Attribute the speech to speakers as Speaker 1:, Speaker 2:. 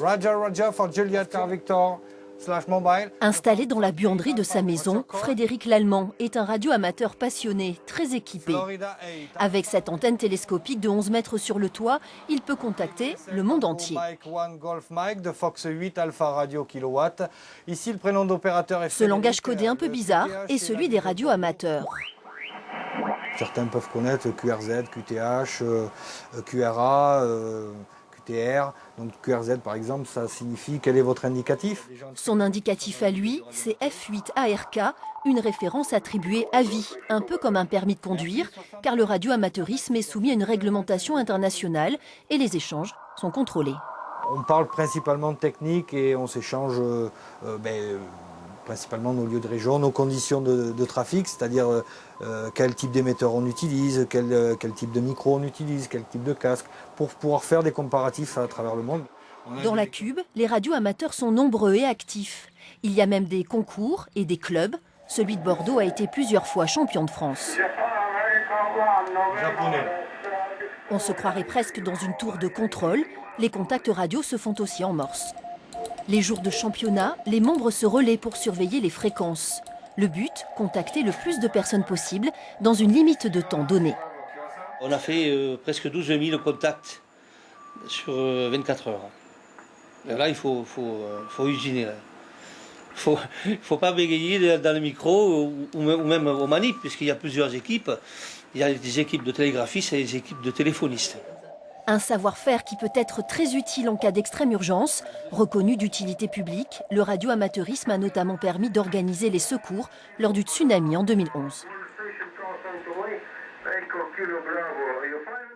Speaker 1: Roger, Roger for Juliet Car Victor /mobile.
Speaker 2: Installé dans la buanderie de sa maison, Frédéric Lallemand est un radioamateur passionné, très équipé.
Speaker 1: Florida 8.
Speaker 2: Avec cette antenne télescopique de 11 mètres sur le toit, il peut contacter le monde entier.
Speaker 1: Mike 1 Golf Mike de Fox 8 Alpha Radio Kilowatt. Ici, le prénom d'opérateur est
Speaker 2: Ce langage codé un peu
Speaker 1: le
Speaker 2: bizarre
Speaker 1: QTH,
Speaker 2: est
Speaker 1: c'est
Speaker 2: celui
Speaker 1: la
Speaker 2: des
Speaker 1: mise au
Speaker 2: radioamateurs.
Speaker 1: Certains peuvent connaître QRZ, QTH, QRA, QTR. Donc QRZ par exemple, ça signifie quel est votre indicatif.
Speaker 2: Son indicatif à lui, c'est F8ARK, une référence attribuée à vie, un peu comme un permis de conduire, car le radioamateurisme est soumis à une réglementation internationale et les échanges sont contrôlés.
Speaker 1: On parle principalement de technique et on s'échange principalement nos lieux de région, nos conditions de trafic, c'est-à-dire quel type d'émetteur on utilise, quel type de micro on utilise, quel type de casque, pour pouvoir faire des comparatifs à travers le monde.
Speaker 2: Dans la Cube, les radioamateurs sont nombreux et actifs. Il y a même des concours et des clubs. Celui de Bordeaux a été plusieurs fois champion de France.
Speaker 1: Japonais.
Speaker 2: On se croirait presque dans une tour de contrôle. Les contacts radio se font aussi en morse. Les jours de championnat, les membres se relaient pour surveiller les fréquences. Le but, contacter le plus de personnes possible dans une limite de temps donnée.
Speaker 3: On a fait presque 12 000 contacts sur 24 heures. Et là, il faut usiner. Il ne faut pas bégayer dans le micro ou même aux manips, puisqu'il y a plusieurs équipes. Il y a des équipes de télégraphistes et des équipes de téléphonistes.
Speaker 2: Un savoir-faire qui peut être très utile en cas d'extrême urgence. Reconnu d'utilité publique, le radioamateurisme a notamment permis d'organiser les secours lors du tsunami en 2011.